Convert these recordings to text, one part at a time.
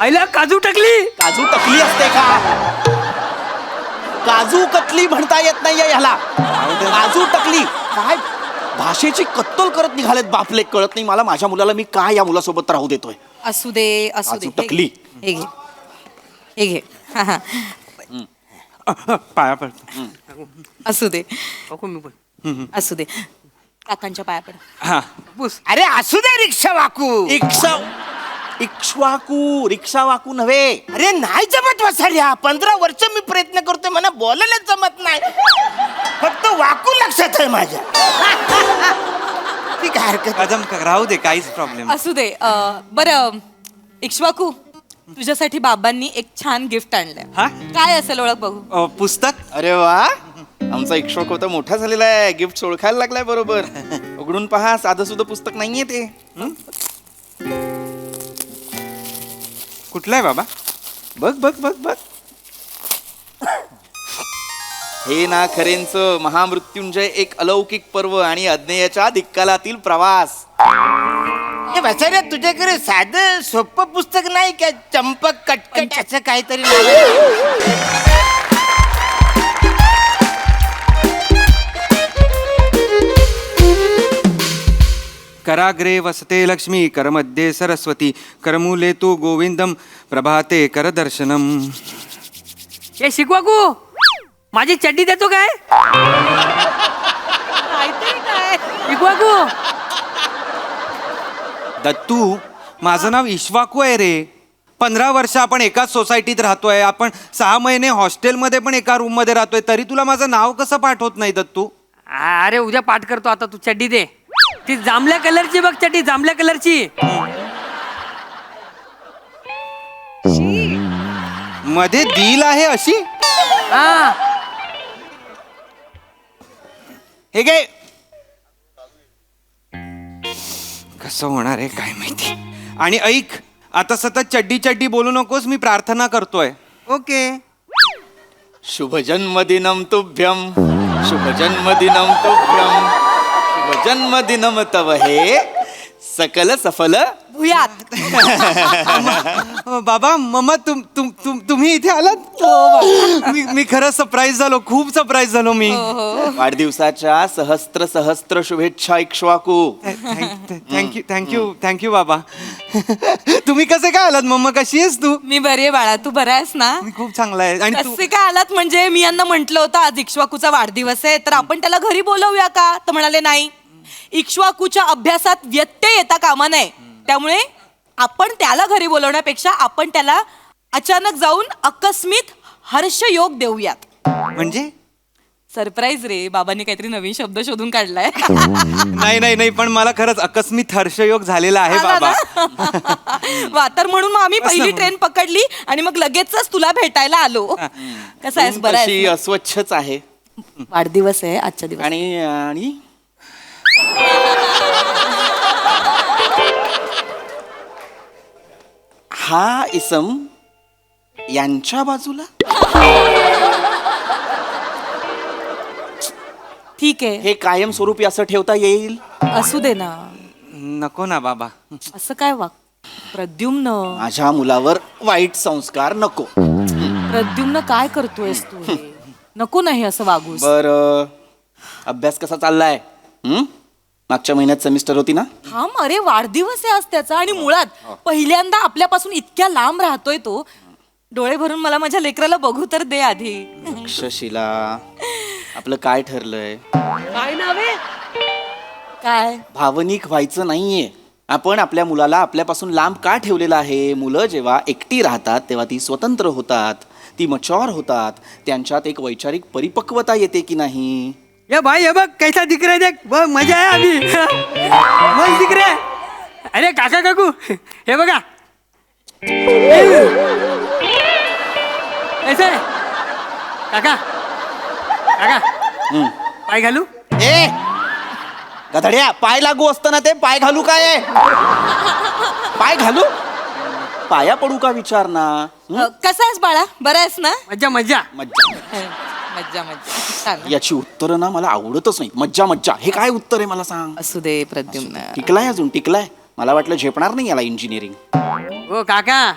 आईला काजू टाकली. काजू टकली असते का? काजू कतली म्हणता येत नाहीये ह्याला. काजू टकली काय भाषेची कत्तल करत निघालेत बापले. कळत नाही मला माझ्या मुलाला मी काय या मुलासोबत राहू देतोय. असू दे काजू टकली. हे घे हे घे. पाया पडतो. असू दे मी पण. असू दे. काकांच्या पाया पड. हा बस. अरे असू दे रिक्षा वाकू. इक्ष्वाकू रिक्षा वाकू नव्हे. अरे नाही जमत वसाड्या. 15 वर्ष मी प्रयत्न करतोय मला बोलायला जमत नाही. फक्त वाकू लक्षात आहे माझ्या. ती काय हरकत कदम राहू दे काहीच प्रॉब्लेम. असू दे. बरं इक्ष्वाकू तुझ्यासाठी बाबांनी एक छान गिफ्ट आणलंय. हा? काय असेल ओळख बघू. पुस्तक. अरे वा आमचा इक्ष्वाकू होता मोठा झालेला आहे. गिफ्ट ओळखायला लागलाय बरोबर. उघडून पहा साधं सुद्धा पुस्तक नाहीये ते. कुठलं आहे बाबा? बघ बघ बघ बघ. हे ना खरेंचं महामृत्युंजय एक अलौकिक पर्व आणि अज्ञेयाच्या दिक्कालातील प्रवास. हे वसाड्या तुझ्याकडे साधं सोपं पुस्तक नाही का? चंपक कटकट असं काहीतरी नाव आहे? कराग्रे वसते लक्ष्मी करमध्ये सरस्वती करमूले तू गोविंदम प्रभाते करदर्शनम. हे शिकवाकू माझी चड्डी देतो काय? शिकवाकू दत्तू माझं नाव इश्वाकू आहे रे. 15 वर्ष आपण एकाच सोसायटीत राहतोय. आपण 6 महिने हॉस्टेलमध्ये पण एका रूम मध्ये राहतोय. तरी तुला माझं नाव कसं पाठ होत नाही दत्तू? अरे उद्या पाठ करतो. आता तू चड्डी दे. ती जांभल्या कलरची बघ चड्डी जांभल्या कलरची. मध्ये दिल आहे अशी. हा हे गे कसं होणार आहे काय माहिती. आणि ऐक आता सतत चड्डी चड्डी बोलू नकोस. मी प्रार्थना करतोय. ओके. शुभ जन्मदिनम तुभ्यम शुभ जन्मदिनम तुभ्यम शुभ जन्मदिनम तव हे सकल सफल भुयात. बाबा मम्मा तुम्ही इथे आलात. मी खरं सरप्राईज झालो. खूप सरप्राईज झालो मी. वाढदिवसाच्या सहस्त्र सहस्त्र शुभेच्छा इक्ष्वाकू. थँक्यू थँक्यू थँक्यू बाबा. तुम्ही कसे काय आलात मम्मा? कशी आहेस तू? मी बरी आहे बाळा. तू बरा आहेस ना? मी खूप चांगला आहे. आणि तू? कसे काय आलात म्हणजे मी यांना म्हंटल होतं आज इक्ष्वाकूचा वाढदिवस आहे तर आपण त्याला घरी बोलवूया का? तर म्हणाले नाही. इक्ष्वाकूच्या अभ्यासात व्यत्यय येता कामा नये. त्यामुळे आपण त्याला घरी बोलवण्यापेक्षा आपण त्याला अचानक जाऊन अकस्मित हर्षयोग देऊयात. म्हणजे सरप्राईज रे. बाबांनी काहीतरी नवीन शब्द शोधून काढलाय. नाही नाही नाही पण मला खरंच अकस्मित हर्षयोग झालेला आहे बाबा. वा तर म्हणून मग आम्ही पहिली ट्रेन पकडली आणि मग लगेचच तुला भेटायला आलो. कसं आहेस? बरं तशी आहेस ना? अस्वच्छच आहे. वाढदिवस आहे आजच्या दिवस. आणि आणि हा इसम यांच्या बाजूला. ठीक आहे हे कायमस्वरूपी असं ठेवता येईल? असू दे ना. नको ना बाबा. असं काय वाग प्रद्युम्न. माझ्या मुलावर वाईट संस्कार नको. प्रद्युम्न काय करतोयस तू हे? नको नाही असं वागूस. बर अभ्यास कसा चाललाय? मागच्या महिन्यात सेमिस्टर होती ना? थांब अरे वाढदिवस आहे आज त्याचा. आणि मुळात पहिल्यांदा आपल्यापासून इतक्या लांब राहतोय तो. डोळे भरून मला माझ्या लेकराला बघू तर दे आधी. अक्षशिला आपलं काय ठरलंय? काय नाव आहे? काय भावनिक व्हायचं नाहीये. आपण आपल्या मुलाला आपल्यापासून लांब का ठेवलेलं आहे? मुलं जेव्हा एकटी राहतात तेव्हा ती स्वतंत्र होतात. ती मच्युअर होतात. त्यांच्यात एक वैचारिक परिपक्वता येते की नाही? ये भाई ये बघ कैसा दिख रहा है देख. बघ मजा आहे अभी. मस्त दिख रहा है. अरे काका काकू हे बघा. कैसा आहे काका? काका पाय घालू? ए गधड्या पाय लागू असताना ते पाय घालू काय आहे? पाय घालू? पाया पडू का विचार ना. कसा आहेस बाळा? बरा आहेस ना? मज्जा मज्जा. मज्जा मज्जा मज्जा. छान. याची उत्तरं ना मला आवडतच नाही. मज्जा मज्जा हे काय उत्तर आहे मला सांग. असू दे प्रद्युम्न. टिकलाय अजून टिकलाय. मला वाटलं झेपणार नाही याला इंजिनिअरिंग. ओ काका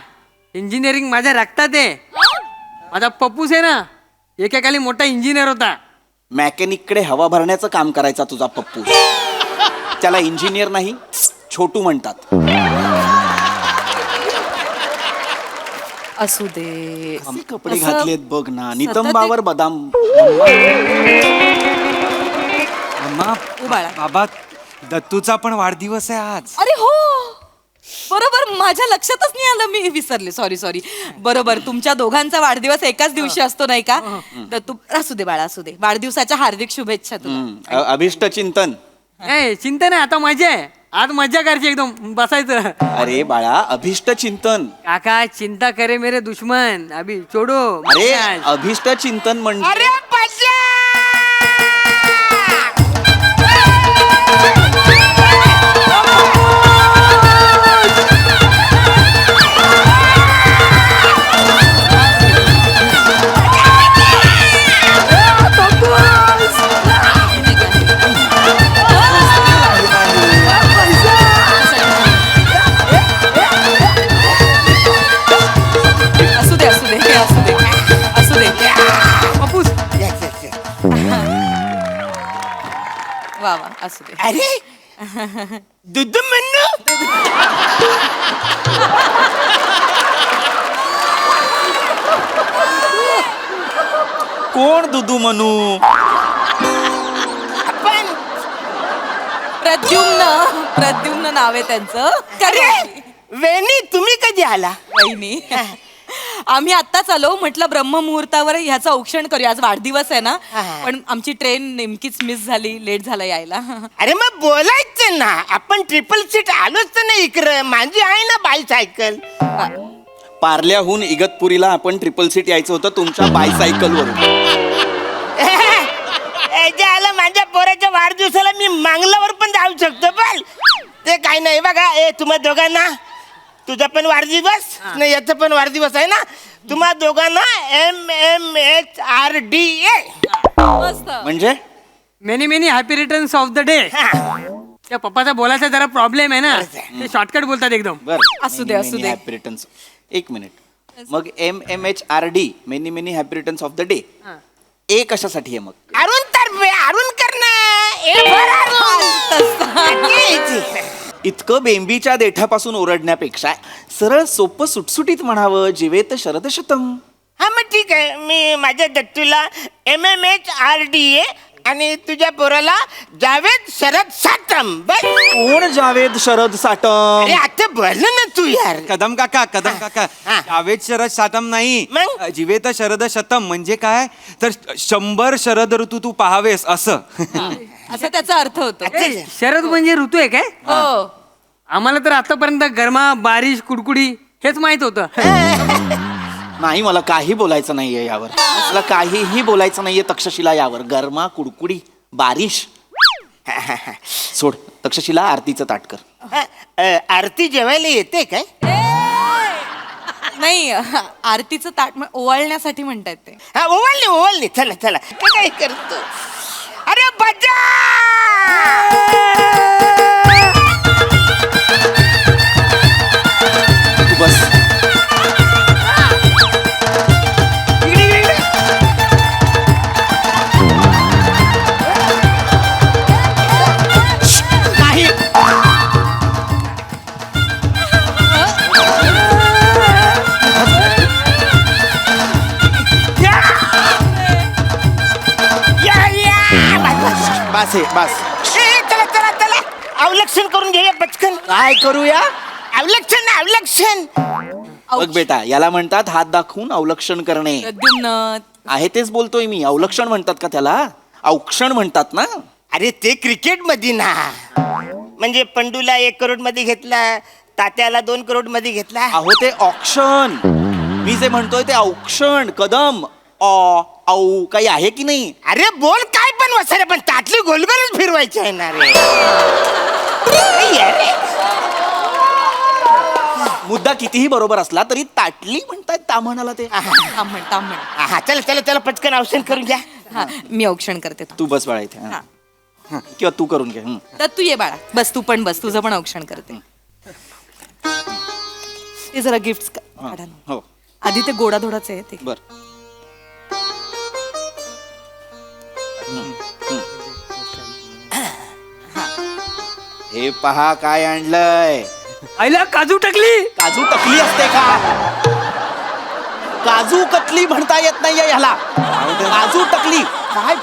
इंजिनिअरिंग माझ्या रक्तात आहे. माझा पप्पूस आहे ना, एकेकाली मोठा इंजिनियर होता. मॅकॅनिककडे हवा भरण्याचं काम करायचा तुझा पप्पू. त्याला इंजिनियर नाही, छोटू म्हणतात. असू दे. असे कपडे असं घातलेत बघ ना, सतत नितंबावर बदाम. अम्मा बाळा. बाबा दत्तूचा पण वाढदिवस आहे आज. अरे हो बरोबर, माझ्या लक्षातच नाही आलं, मी विसरले. सॉरी. बरोबर, तुमच्या दोघांचा वाढदिवस एकाच दिवशी असतो नाही का? तर तू असू दे बाळा, असू दे. वाढदिवसाच्या हार्दिक शुभेच्छा तुला. अभिष्ट चिंतन. ए चिंता नाही, आता मजा आहे. आज मजा करायची एकदम, बसायचं. अरे बाळा, अभिष्ट चिंतन. काका चिंता करे मेरे दुश्मन, अभी छोडो. अरे अभिष्ट चिंतन म्हणजे अरे बच्चा! असू दे पप्पूस Yes, yes, yes. वा असू दे. अरे दूध म्हणू कोण दुदू म्हणू? आपण प्रद्युम्न नाव आहे त्यांचं. अरे वेणी तुम्ही कधी आला? वहिनी आम्ही आत्ताच आलो, म्हटलं ब्रह्ममुहूर्तावर ह्याचं औक्षण करूया. आज वाढदिवस आहे ना, हा. पण आमची ट्रेन नेमकीच मिस झाली, लेट झाला यायला. अरे मग बोलायचं ना, आपण ट्रिपल सीट आलोच तर नाही इकडं. माझी आहे ना बायसायकल. पार्ल्याहून इगतपुरीला आपण ट्रिपल सीट यायचं होतं तुमच्या बायसायकल वरून. आलं माझ्या पोराच्या वाढदिवसाला मी मांगलावर पण जाऊ शकतो, पण ते काय नाही बघा. तुम्हा दोघांना, तुझा पण वाढदिवस नाही, याचा पण वाढदिवस आहे ना, तुम्हा दोघांना MMHRDA. मस्त. म्हणजे many many happy returns of the day. त्या पप्पाचा बोलायचा जरा प्रॉब्लेम आहे ना, ते शॉर्टकट बोलतात एकदम. बरं, असू दे. Happy returns. एक मिनिट, मग MMHRD many many happy returns of the day, ए कशासाठी आहे मग? अरुण तर्फे, अरुण करणं. इतकं बेंबीच्या देठापासून ओरडण्यापेक्षा सरळ सोपं सुटसुटीत म्हणावं, जीवेत शरद शतम. हा मग ठीक आहे, मी माझ्या दत्तूला MMHRDA आणि तुझ्या पोराला जावेद शरद सातम. बस. कोण जावेद शरद साटम? अरे आता बोल ना तू यार. कदम काका हा. जावेद शरद शतम नाही, मग? जिवेत शरद शतम म्हणजे काय, तर 100 शरद ऋतू तू पाहावेस असं. असा त्याचा अर्थ होतो. ए, शरद म्हणजे ऋतू आहे काय? हो. आम्हाला तर आतापर्यंत गरमा, बारिश, कुडकुडी हेच माहित होतं. नाही, मला काही बोलायचं नाहीये यावर. मला काहीही बोलायचं नाहीये तक्षशिला यावर. गरमा, कुडकुडी, बारिश सोड. तक्षशिला आरतीचं ताट कर. आरती जेवायला येते काय? नाही, आरतीचं ताट ओवाळण्यासाठी म्हणतायत ते. हा ओवाळणे. चला काय करतो? अरे बजा! तू बस. नाही. बस हे बस. चला अवलक्षण करून घेऊया पटकन. काय करूया? अवलक्षण. बघ बेटा, याला म्हणतात हात दाखवून अवलक्षण करणे. प्रद्युम्न आहे तेच बोलतोय मी. अवलक्षण म्हणतात का त्याला? औक्षण म्हणतात ना. अरे ते क्रिकेट मध्ये ना, म्हणजे पंडूला 1 करोड मध्ये घेतला, तात्याला 2 करोड मध्ये घेतला. अहो ते ऑक्शन. मी जे म्हणतोय ते औक्षण. कदम औ काही आहे की नाही? अरे बोल काय पण वसारे, पण ताटली गोलगोलच फिरवायची आहे ना रे. मुद्दा कितीही बरोबर असला तरी ताटली म्हणतायत ता म्हणाला ते. तांबण. हा चला पटकन औषण करून घ्या. हा, मी औक्षण करते. तू बस बाळा इथे. हा. किंवा तू करून घे. तर तू ये बाळा, बस, तू पण बस, तुझं पण औक्षण करते. ते जरा गिफ्ट काढा ना. हो आधी ते गोडाधोडाचे आहे ते. बर हे पहा काय आणलंय. आईला काजू टाकली. काजू टकली असते का? काजू कतली म्हणता येत नाहीये ह्याला. काजू टकली काय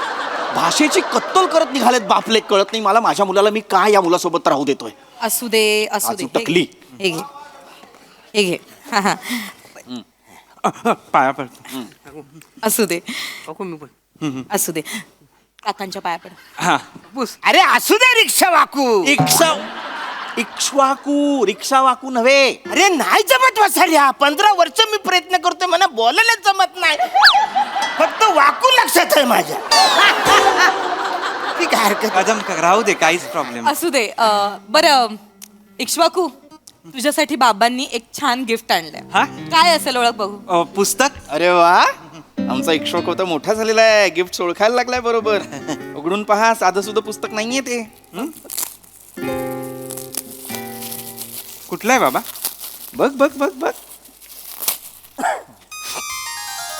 भाषेची कत्तल करत निघालेत बापले. कळत नाही मला माझ्या मुलाला मी काय या मुलासोबत राहू देतोय. असू दे असू दे. काजू टकली. हे घे हे घे. हा, हा. पाया पडतो. असू दे काकू मी पण. असू दे. काकांच्या पाया पड. हा पुस. अरे असू दे रिक्षा वाकू. इक्ष्वाकू रिक्षा वाकू नव्हे. अरे नाही जमत वसाड्या. 15 वर्ष मी प्रयत्न करतोय मला बोलायला जमत नाही. फक्त वाकू लक्षात आहे माझ्या. ठीक आहे हरकत नाही. कदम राहू दे काहीच प्रॉब्लेम. असू दे. बरं इक्ष्वाकू तुझ्यासाठी बाबांनी एक छान गिफ्ट आणलंय. हा? काय असेल ओळख बघू. पुस्तक. अरे वा आमचा इक्ष्वाकू तर मोठा झालेला आहे. गिफ्ट ओळखायला लागलाय बरोबर. उघडून पहा साधं सुद्धा पुस्तक नाहीये ते. कुठलं आहे बाबा? बघ बघ बघ बघ.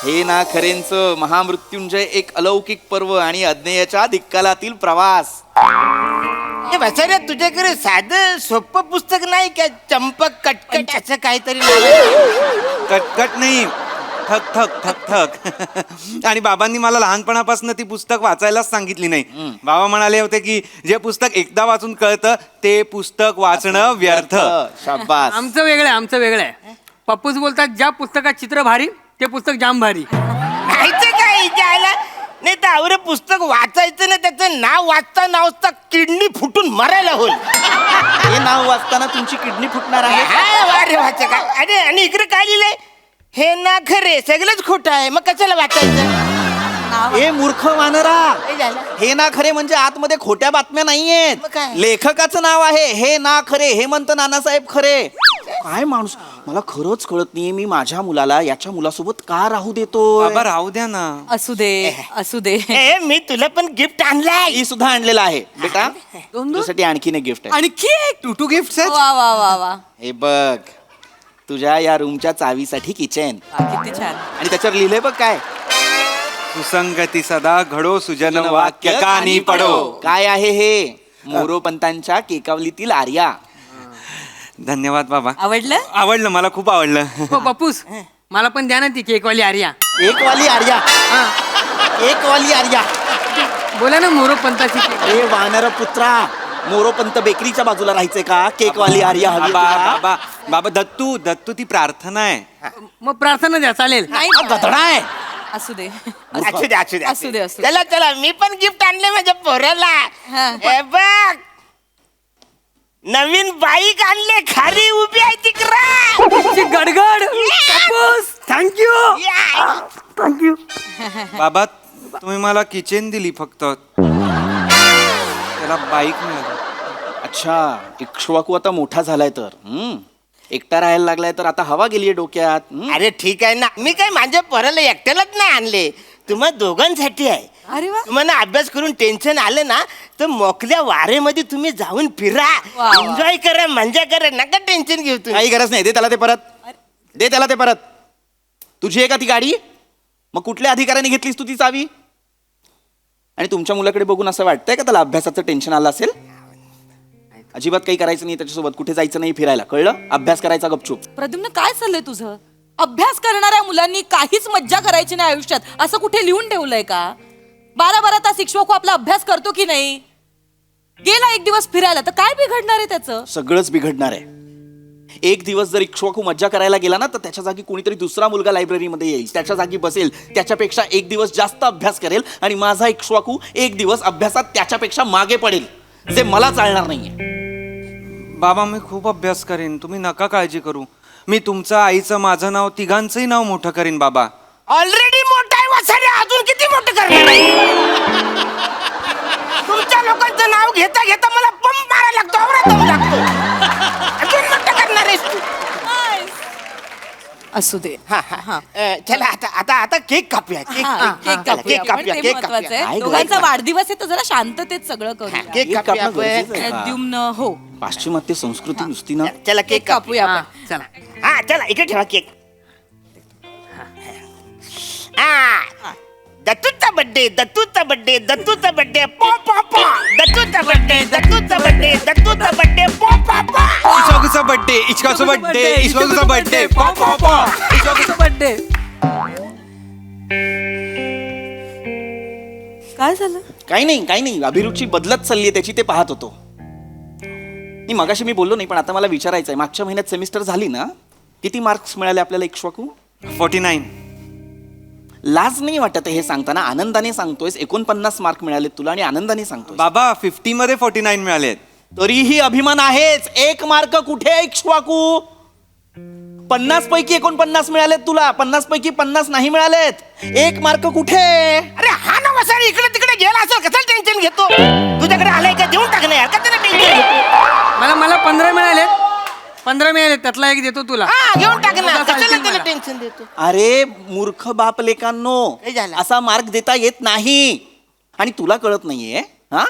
हे ना खरेंचं महामृत्युंजय एक अलौकिक पर्व आणि अज्ञेयाच्या दिक्कालातील प्रवास. हे वसाड्या तुझ्याकडे साधं सोपं पुस्तक नाही का? चंपक कटकट असं काहीतरी नाही? कटकट नाही, थक थक थक थक. आणि बाबांनी मला लहानपणापासून ती पुस्तक वाचायलाच सांगितली नाही. बाबा म्हणाले होते की जे पुस्तक एकदा वाचून कळतं ते पुस्तक वाचणं व्यर्थ. शाबास. आमचं वेगळं आहे, आमचं वेगळं आहे. पप्पूच बोलतात ज्या पुस्तकात चित्र भारी ते पुस्तक जाम भारी. माहिती काय जायला नाही तर आवरे पुस्तक वाचायचं ना त्याचं नाव वाचता किडनी फुटून मरायला होईल. हे नाव वाचताना तुमची किडनी फुटणार आहे. हा, वा रे वाचा का. अरे आणि इकडे काय लिहिलंय? हे ना खरे सगळंच खोटं आहे. मग कशाला वाचायचं? हे मूर्ख वानरा. हे झालं. हे ना खरे म्हणजे आतमध्ये खोट्या बातम्या मग नाहीयेत. काय? लेखकाचं नाव आहे हे ना खरे. हेमंत नानासाहेब खरे. काय माणूस मला खरंच कळत नाहीये. मी माझ्या मुलाला याच्या मुलासोबत का राहू देतोय. बाबा राहू द्या ना. असू दे असू दे. ए मी तुला पण गिफ्ट आणलाय. ही सुद्धा आणलेला आहे बेटा. तुझ्यासाठी आणखीन एक गिफ्ट आहे. आणखी एक. टू गिफ्ट आहेत. वा वा वा वा. हे बघ तुझ्या या रूमच्या चावीसाठी किचन. किती छान. आणि त्याच्यावर लिहिलंय बघ काय. सुसंगती सदा घडो सुजन वाक्य कानी पडो. काय आहे हे? मोरोपंतांच्या केकावलीतील आर्या. धन्यवाद बाबा. आवडलं. आवडलं मला खूप आवडलं. हो पप्पूस मला पण द्या ना ती केकवाली आर्या. एक वाली आर्या. एक वाली आर्या. बोला ना मोरो पंताची केक. अरे वानर पुत्रा मोरोपंत बेकरीच्या बाजूला राहायचंय का? केकवाली आर्या हवी बाबा तुला? बाबा बाबा दत्तू दत्तू ती प्रार्थना आहे. मग प्रार्थना द्या चालेल. नाही हा गधडा आहे. असू दे. असू दे असू दे असू दे, असू दे. चला चला मी पण गिफ्ट आणले माझ्या पोराला. हा. हे बघ नवीन बाईक आणले. खाली उभी आहे तिकडे. गडगड पप्पूस थँक्यू थँक्यू. बाबा तुम्ही मला किचन दिली फक्त, त्याला बाईक मिळाली. अच्छा इक्ष्वाकू आता मोठा झालाय तर एकटा राहायला लागलाय तर आता हवा गेलीये डोक्यात. अरे ठीक आहे ना. मी काय माझ्या पोराला एकट्यालाच नाही आणले. तुम्हा दोघांसाठी आहे. अरे वा. तुम्हाला अभ्यास करून टेन्शन आलं ना तर मोकल्या वारेमध्ये तुम्ही जाऊन फिरा. वा. एन्जॉय करा मजा करा. नका टेन्शन घेऊ तुम्ही. काही गरज नाही. दे त्याला ते परत. दे त्याला ते परत. तुझी आहे का ती गाडी? मग कुठल्या अधिकाऱ्याने घेतलीस तू ती चावी? आणि तुमच्या मुलाकडे बघून असं वाटतंय का त्याला अभ्यासाचं टेन्शन आलं असेल? अजिबात काही करायचं नाही त्याच्यासोबत. कुठे जायचं नाही फिरायला. कळलं? अभ्यास करायचा गपचूप. प्रद्युम्न काय चाललंय तुझं? अभ्यास करणाऱ्या मुलांनी काहीच मज्जा करायची नाही आयुष्यात असं कुठे लिहून ठेवलंय का? 12-12 तास शिक्षक आपला अभ्यास करतो की नाही? गेला एक दिवस फिरायला तर काय बिघडणार आहे त्याचं? सगळंच बिघडणार आहे. एक दिवस जर इक्ष्वाकू मज्जा करायला गेला ना तर त्याच्या जागी कोणीतरी दुसरा मुलगा लायब्ररीमध्ये येईल. त्याच्या जागी बसेल. त्याच्यापेक्षा एक दिवस जास्त अभ्यास करेल. आणि माझा इक्ष्वाकू एक दिवस अभ्यासात त्याच्यापेक्षा मागे पडेल. जे मला चालणार नाहीये. बाबा मी खूप अभ्यास करेन, तुम्ही नका काळजी करू. मी तुमचं आईचं माझं नाव तिघांचंही नाव मोठं करीन बाबा. ऑलरेडी मोठा आहे वसाड्या. अजून किती मोठं करणार आहे? तुमच्या लोकांचं नाव घेता घेता मला पंप मारायला लागतो. आवरा दम लागतो. अजून मोठं करणार आहेस तू. असू दे. हा, हा. चला आता आता आता केक कापूया. केक केक कापूया आपण, ते केक महत्वाचं आहे. काय दोघांचा गरज वाढदिवस आहे तर जरा शांततेत सगळं करूया. केक कापूया कापणं आपण. गरजेचं आहे. प्रद्युम्न हो पाश्चिमात्य संस्कृती नुसती ना. चला केक काप. कापूया हा, आपण. चला हा चला इकडे ठेवा केक. हा दत्तूचा बर्थडे दत्तूचा बर्थडे दत्तूचा बर्थडे पॉ पॉ पॉ दत्तूचा बर्थडे दत्तूचा बर्थडे दत्तूचा बर्थडे पॉ पॉ पॉ. इश्वाकूचा बर्थडे इश्वाकूचा बर्थडे इश्वाकूचा बर्थडे पॉ पॉ पॉ. इश्वाकूचा बर्थडे. काय झालं? काही नाही अभिरुची बदलत चालली त्याची ते पाहत होतो. नाही मगाशी मी बोललो नाही पण आता मला विचारायचं आहे, मागच्या महिन्यात सेमिस्टर झाली ना, किती मार्क्स मिळाले आपल्याला इक्ष्वाकू? 49. लाज नाही वाटत आहे हे सांगताना, आनंदाने सांगतोयस. 49 मार्क मिळाले तुला आणि आनंदाने सांगतोय. बाबा 50 मध्ये 49 मिळालेत. तरीही अभिमान आहेच. 1 मार्क कुठे आहे इक्ष्वाकू? 50 पैकी 49 मिळालेत तुला, 50 पैकी 50 नाही मिळालेत. 1 मार्क कुठे? अरे हा ना वसारी इकडे तिकडे गेला असेल कसं टेन्शन घेतो. तुझ्याकडे आलाय का देऊन टाक ना यार का त्याला टेन्शन घेतो. मला 15 मिळालेत. 15 मिळालेत त्यातला एक देतो तुला. हा घेऊन टाक ना तुला कशाला चालतील त्याला मला. टेन्शन देतो. अरे मूर्ख बाप लेकांनो, काय झालं? असा मार्क देता येत नाही. आणि तुला कळत नाहीये हा?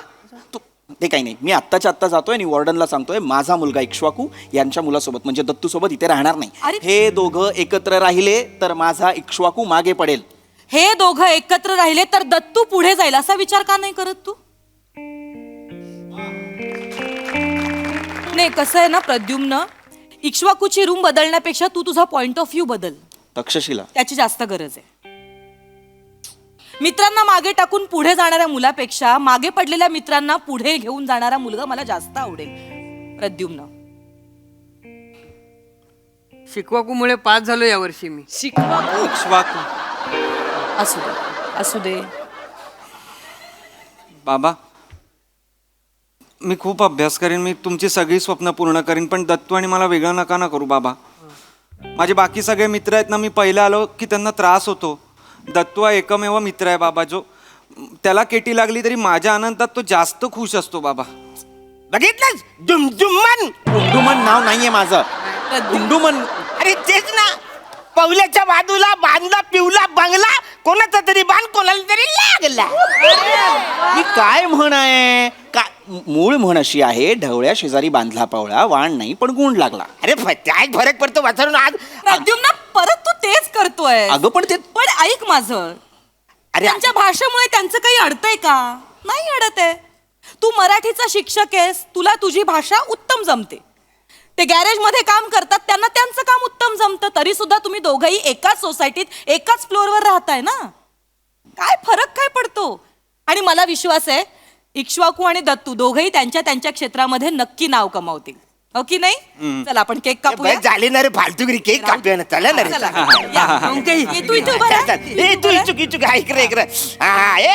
तू ते काही नाही, मी आत्ताच्या आत्ता जातोय आणि वॉर्डनला सांगतोय माझा मुलगा इक्ष्वाकू यांच्या मुलासोबत म्हणजे दत्तू सोबत इथे राहणार नाही. अरे. हे दोघं एकत्र राहिले तर माझा इक्ष्वाकू मागे पडेल. हे दोघं एकत्र राहिले तर दत्तू पुढे जाईल असा विचार का नाही करत तू? नाही कसं आहे ना प्रद्युम्न, इक्ष्वाकूची रूम बदलण्यापेक्षा तू तुझा पॉइंट ऑफ व्ह्यू बदल. तक्षशिला त्याची जास्त गरज आहे. मित्रांना मागे टाकून पुढे जाणाऱ्या मुलापेक्षा मागे पडलेल्या मित्रांना पुढे घेऊन जाणारा मुलगा मला जास्त आवडेल प्रद्युम्न. शिकवाकूमुळे पास झालो यावर्षी मी. इक्ष्वाकू. असू दे असू दे. बाबा मी खूप अभ्यास करेन, मी तुमची सगळी स्वप्न पूर्ण करीन, पण दत्तू आणि मला वेगळं नका ना करू बाबा. माझे बाकी सगळे मित्र आहेत ना, मी पहिला आलो की त्यांना त्रास होतो. दत्तू हा एकमेव मित्र आहे बाबा, जो त्याला केटी लागली तरी माझ्या आनंदात तो जास्त खुश असतो बाबा. बघितलंच दुमदुमन. गुंडुमन नाव नाहीये माझं. गुंडुमन. अरे तेच ना, पवल्याच्या बाजूला बांधला पिवला बंगला, कोणाचा तरी बांध कोणाला तरी लागला. ही काय म्हण आहे? काय मूळ म्हण अशी आहे, ढवळ्या शेजारी बांधला पावळा, वाण नाही पण गुण लागला. अरे काय फरक पडतो वाचरून आज. प्रद्युम्न परत तू तेच करतोय. अगं पण ते पण ऐक माझं, अरे त्यांच्या भाषेमुळे त्यांचं काही अडतंय का? नाही अडत आहे. तू मराठीचा शिक्षक आहेस, तुला तुझी भाषा उत्तम जमते. ते गॅरेज मध्ये काम करतात, त्यांना त्यांचं काम उत्तम जमतं, तरी सुद्धा तुम्ही दोघंही एकाच सोसायटीत एकाच फ्लोअरवर राहताय ना. काय फरक काय पडतो? आणि मला विश्वास आहे इक्ष्वाकू आणि दत्तू दोघंही त्यांच्या त्यांच्या क्षेत्रामध्ये नक्की नाव कमावतील. हो की नाही? चला आपण केक कापूया. बस झाले ना रे फालतुगिरी. केक कापूया ना, चला ना रे. चला, या. मग काही ये तू इथे उभा राहा. ए तू इचुक इचुक हा इकडे इकडे. हा ए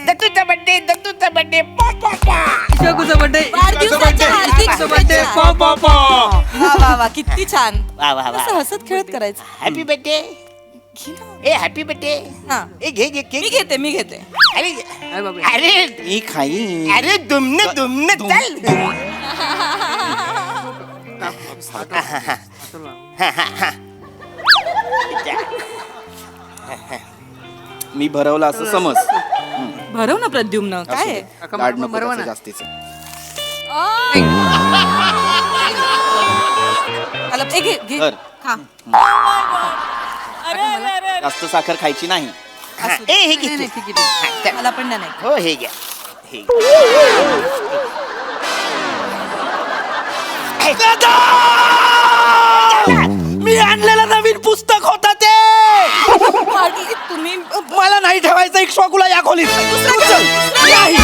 दत्तूचा बर्थडे दत्तूचा बर्थडे पॉ पॉ पॉ. इश्वाकूचा बर्थडे. वाढदिवसाच्या हार्दिक बर्थडे. शुभेच्छा. पॉ पॉ पॉ. वा वा वा किती छान. वा वा वा. कसं हसत खेळत करायचं. Happy birthday. घे ना. ए हॅपी बर्थडे. हा. ए घे घे मी केक. घेते मी घेते. अरे अरे बाबा. अरे मी खाई. अरे दुमने दुमने चल. मी भरवला असं समज. भरव ना प्रद्युम्न. काय आहे? काका, लाड नको बरोबर त्याचं ना. जास्तीचं. आला, ए, घे घे धर. खा. जास्त साखर खायची नाही. असू दे. ए हे घे नाही, तू. नाही, ठीक आहे, ठीक आहे. मला पण नाही. हो हे घ्या हे मी आणलेलं नवीन पुस्तक होतं ते. मागे तुम्ही मला नाही ठेवायचं इक्ष्वाकूला या खोलीत. दुसरं काय? नाही.